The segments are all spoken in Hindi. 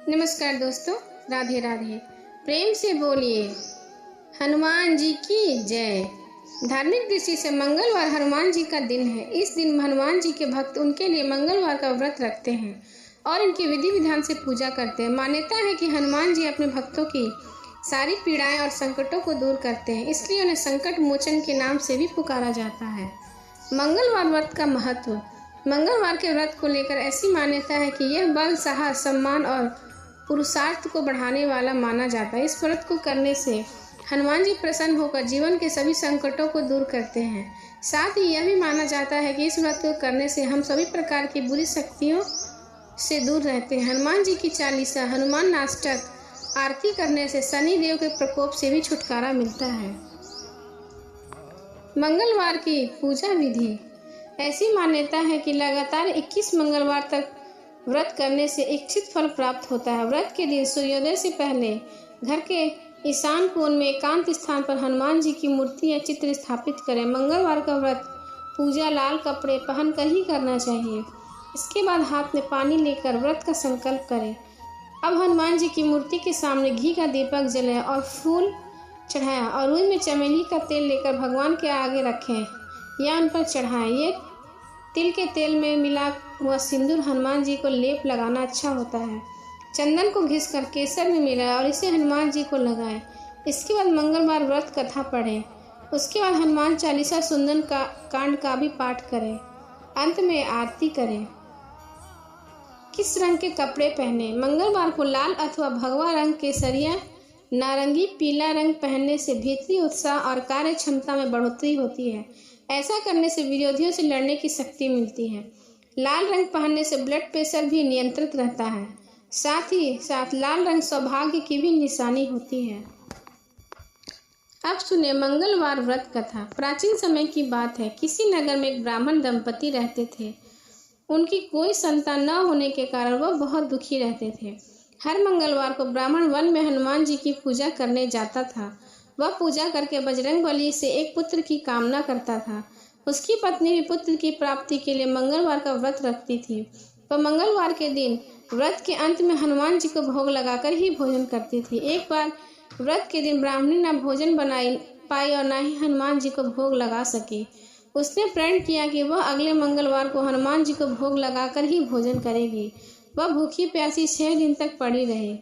नमस्कार दोस्तों, राधे राधे। प्रेम से बोलिए हनुमान जी की जय। धार्मिक दृष्टि से मंगलवार हनुमान जी का दिन है। इस दिन हनुमान जी के भक्त उनके लिए मंगलवार का व्रत रखते हैं और इनकी विधि विधान से पूजा करते हैं। मान्यता है कि हनुमान जी अपने भक्तों की सारी पीड़ाएं और संकटों को दूर करते हैं, इसलिए उन्हें संकट मोचन के नाम से भी पुकारा जाता है। मंगलवार व्रत का महत्व। मंगलवार के व्रत को लेकर ऐसी मान्यता है कि यह बल, साहस, सम्मान और पुरुषार्थ को बढ़ाने वाला माना जाता है। इस व्रत को करने से हनुमान जी प्रसन्न होकर जीवन के सभी संकटों को दूर करते हैं। साथ ही यह भी माना जाता है कि इस व्रत को करने से हम सभी प्रकार की बुरी शक्तियों से दूर रहते हैं। हनुमान जी की चालीसा, हनुमान नाष्टक आरती करने से शनि देव के प्रकोप से भी छुटकारा मिलता है। मंगलवार की पूजा विधि। ऐसी मान्यता है कि लगातार 21 मंगलवार तक व्रत करने से इच्छित फल प्राप्त होता है। व्रत के दिन सूर्योदय से पहले घर के ईशान कोण में एकांत स्थान पर हनुमान जी की मूर्ति या चित्र स्थापित करें। मंगलवार का व्रत पूजा लाल कपड़े पहनकर ही करना चाहिए। इसके बाद हाथ में पानी लेकर व्रत का संकल्प करें। अब हनुमान जी की मूर्ति के सामने घी का दीपक जलाएं और फूल चढ़ाएं और रुई में चमेली का तेल लेकर भगवान के आगे रखें या उन पर चढ़ाएं। ये तिल के तेल में मिला हुआ सिंदूर हनुमान जी को लेप लगाना अच्छा होता है। चंदन को घिसकर केसर में मिलाएं और इसे हनुमान जी को लगाएं। इसके बाद मंगलवार व्रत कथा पढ़ें। उसके बाद हनुमान चालीसा सुंदर कांड का भी पाठ करें। अंत में आरती करें। किस रंग के कपड़े पहने? मंगलवार को लाल अथवा भगवा रंग, केसरिया, नारंगी, पीला रंग पहनने से भीतरी उत्साह और कार्य क्षमता में बढ़ोतरी होती है। ऐसा करने से विरोधियों से लड़ने की शक्ति मिलती है। लाल रंग पहनने से ब्लड प्रेशर भी नियंत्रित रहता है। साथ ही साथ लाल रंग सौभाग्य की भी निशानी होती है। अब सुने मंगलवार व्रत कथा। प्राचीन समय की बात है, किसी नगर में एक ब्राह्मण दंपति रहते थे। उनकी कोई संतान न होने के कारण वह बहुत दुखी रहते थे। हर मंगलवार को ब्राह्मण वन में हनुमान जी की पूजा करने जाता था। वह पूजा करके बजरंगबली से एक पुत्र की कामना करता था। उसकी पत्नी भी पुत्र की प्राप्ति के लिए मंगलवार का व्रत रखती थी। वह मंगलवार के दिन व्रत के अंत में हनुमान जी को भोग लगाकर ही भोजन करती थी। एक बार व्रत के दिन ब्राह्मणी न भोजन बनाई पाई और न ही हनुमान जी को भोग लगा सकी। उसने प्रण किया कि वह अगले मंगलवार को हनुमान जी को भोग लगाकर ही भोजन करेगी। वह भूखी प्यासी 6 दिन तक पड़ी रही।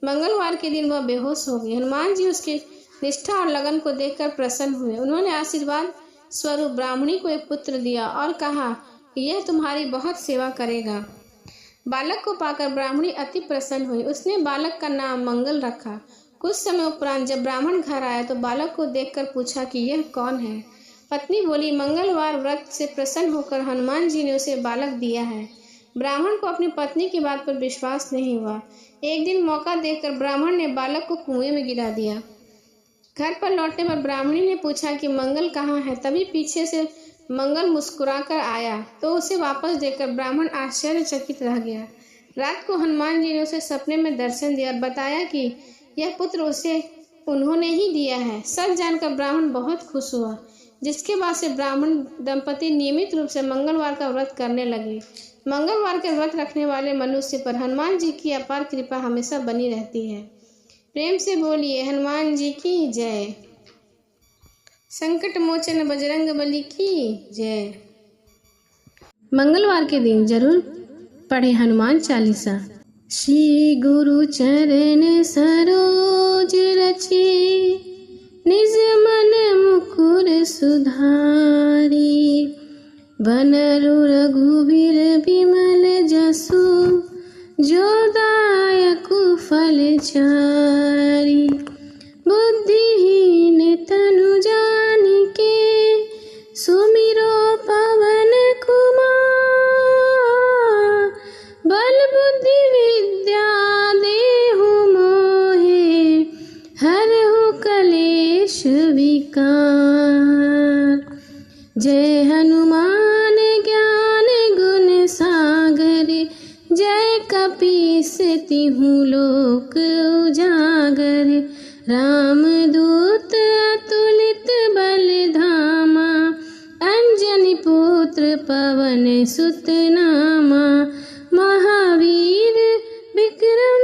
मंगलवार के दिन वह बेहोश हो गई। हनुमान जी उसकी निष्ठा और लगन को देखकर प्रसन्न हुए। उन्होंने आशीर्वाद स्वरूप ब्राह्मणी को एक पुत्र दिया और कहा कि यह तुम्हारी बहुत सेवा करेगा। बालक को पाकर ब्राह्मणी अति प्रसन्न हुई। उसने बालक का नाम मंगल रखा। कुछ समय उपरांत जब ब्राह्मण घर आया तो बालक को देखकर पूछा कि यह कौन है। पत्नी बोली, मंगलवार व्रत से प्रसन्न होकर हनुमान जी ने उसे बालक दिया है। ब्राह्मण को अपनी पत्नी की बात पर विश्वास नहीं हुआ। एक दिन मौका देखकर ब्राह्मण ने बालक को कुएं में गिरा दिया। घर पर लौटने पर ब्राह्मणी ने पूछा कि मंगल कहाँ है। तभी पीछे से मंगल मुस्कुराकर आया तो उसे वापस देखकर ब्राह्मण आश्चर्यचकित रह गया। रात को हनुमान जी ने उसे सपने में दर्शन दिया और बताया कि यह पुत्र उसे उन्होंने ही दिया है। सब जानकर ब्राह्मण बहुत खुश हुआ, जिसके बाद से ब्राह्मण दंपति नियमित रूप से मंगलवार का व्रत करने लगे। मंगलवार के व्रत रखने वाले मनुष्य पर हनुमान जी की अपार कृपा हमेशा बनी रहती है। प्रेम से बोलिए हनुमान जी की जय। संकट मोचन बजरंगबली की जय। मंगलवार के दिन जरूर पढ़े हनुमान चालीसा। श्री गुरु चरण सरोज रचे, निज मन मुकुर सुधारी। बनरु रघुबीर बिमल जसु, जो दायकु फल चारि। बुद्धिहीन तनु जानिके, सुमिरो पवन कुमार। बल बुद्धि विद्या देहु मोहे, हरहु कलेश विकार। जय हनुमान ज्ञान गुण सागर, जय कपीस तिहु लोक उजागर। रामदूत अतुलित बल धामा, अंजनी पुत्र पवन सुत नामा। महावीर विक्रम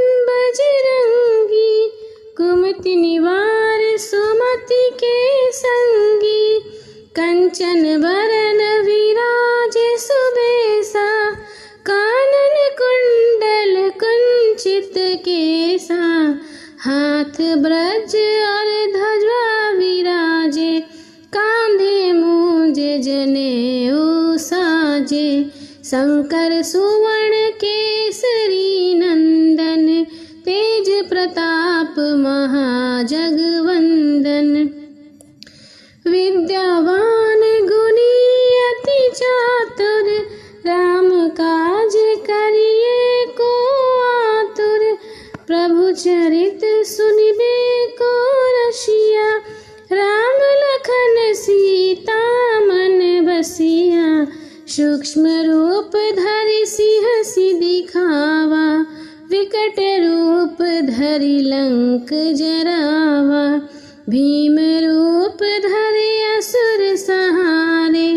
कंचन बरन विराजे सुबेसा, कानन कुंडल कुंचित केसा, हाथ ब्रज और ध्वजा विराजे, कांधे मूंज जनेऊ साजे, शंकर सुवर्ण केसरी नंदन, तेज प्रताप महाजगवंदन। विद्यावान गुणी अति चातुर, राम काज करिए को आतुर, प्रभु चरित सुनिबे को रसिया, राम लखन सीता मन बसिया, सूक्ष्म रूप धरि सिंह सी दिखावा, विकट रूप धरि लंक जरावा, भीम रूप धरि असुर सहारे,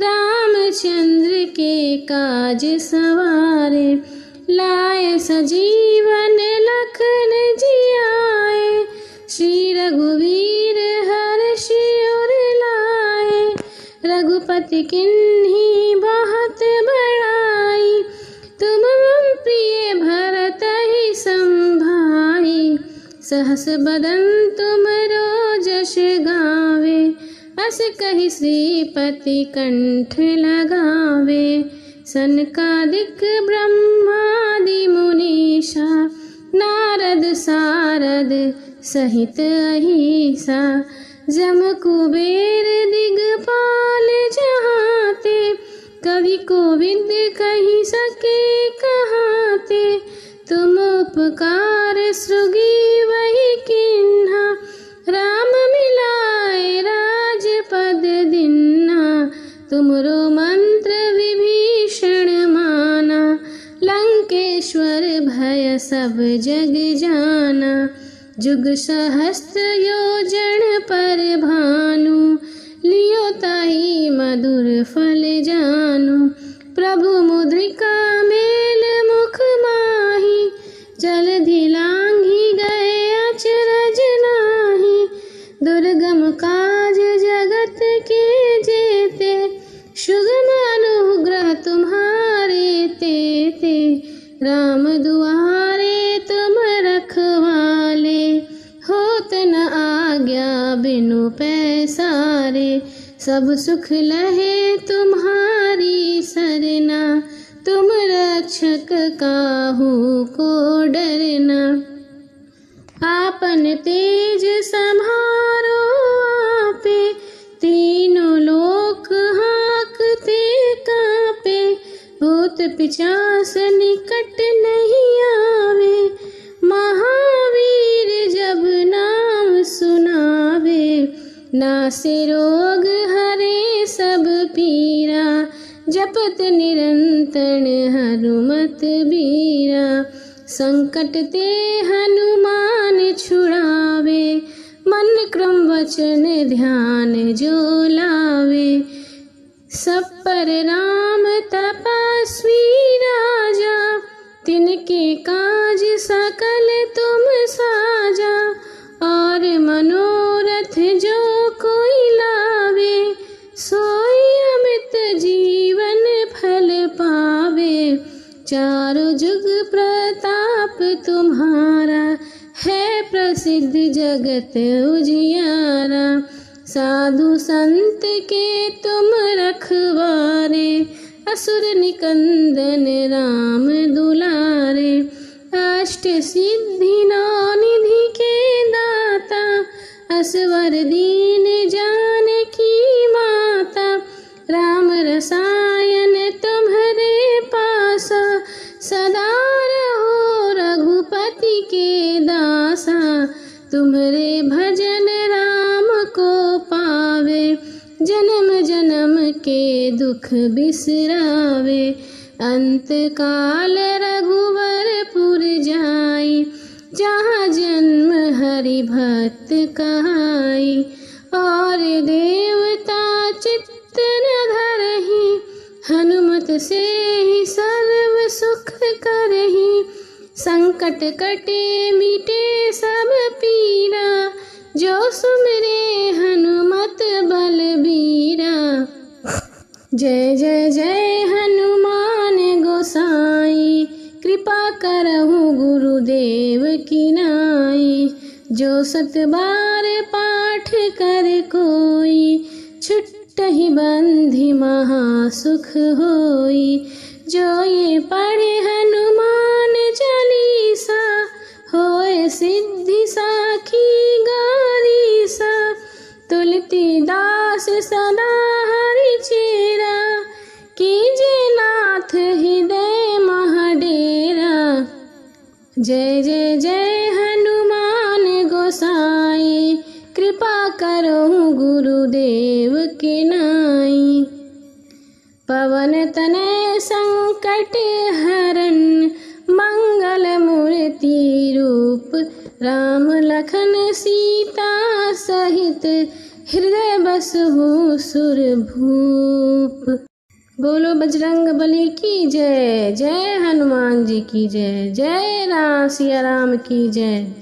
रामचंद्र के काज सवारे, लाए सजीवन लखन जियाए, श्री रघुवीर हर्षि उर लाए, रघुपति किन्हीं बहुत बड़ाई, तुम मम प्रिय भरत ही संभाई, सहस बदन तुमरो जस गावे, अस कहि श्रीपति कंठ लगावे, सनकादिक ब्रह्मादि मुनीषा, नारद सारद सहित अहिसा, जम कुबेर दिगपाल जहाते, कवि कोविद कहि सके कहाते, तुम उपकार सृगी वही किन्हा, राम मिलाए राजपद दिन्ना, तुमरो मंत्र विभीषण माना, लंकेश्वर भय सब जग जाना, जुग सहस्त्र योजन पर भानु, लियो ताहि मधुर फल जानु, प्रभु मुद्रिका मेल मुख माही, जलधि लांघि गए अचरज नाही, दुर्गम काज जगत के जेते, सुगम अनुग्रह तुम्हारे तेते, राम दुआरे तुम रखवाले, होत न आज्ञा बिनु पैसारे, सब सुख लहे तुम्हारी सरना, तुम रक्षक काहू को डरना, आपन तेज सम्हारो आपे, तीनों लोक हाँकते कांपे, भूत पिशाच निकट नहीं आवे, महावीर जब नाम सुनावे, नासे रोग हरे सब पीरा, जपत निरंतर हनुमत बीरा, संकट ते हनुमान छुड़ावे, मन क्रम वचन ध्यान जो लावे, सब पर राम तपस्वी राजा, तिनके काज सकल तुम साजा, और मनोरथ जो कोई लावे, सोई अमित जीवन फल पावे, चारों जुग प्रताप तुम्हारा, है प्रसिद्ध जगत उजियारा, साधु संत के तुम रखवारे, असुर निकंदन राम दुलारे, अष्ट सिद्धि नौ निधि के दाता, असवर दीन जानकी माता, राम रसायन तुम्हारे पासा, सदा रहो रघुपति के दासा, तुम्हारे भजन राम को पावे, जन्म जन्म के दुख बिसरावे, अंत काल रघुवरपुर जाई, जहाँ जन्म हरि भक्त कहाई, और देवता चित्त न धरहि, हनुमत से ही सर्व सुख करहि, संकट कटे मिटे सब पीरा, जो सुमिरे हनुमत बलबीरा। जय जय जय हनुमान गोसाई, कृपा करहु गुरुदेव की नाई। जो 7 बार पाठ कर कोई, छुटहि बंधि महासुख होई। जो ये पढ़े हनुमान चालीसा, होए सिद्धि साखी गौरीसा। तुलसीदास सदा हरि चेरा, कीजे नाथ हृदय मह डेरा। जय जय जय हनुमान गोसाई, कृपा करो गुरुदेव के नाई। पवन तनय संकट हरन, मंगल मूर्ति रूप। राम लखन सीता सहित, हृदय बसहु सुरभूप। बोलो बजरंग बली की जय, जय हनुमान जी की जय, जय राम सिया राम की जय।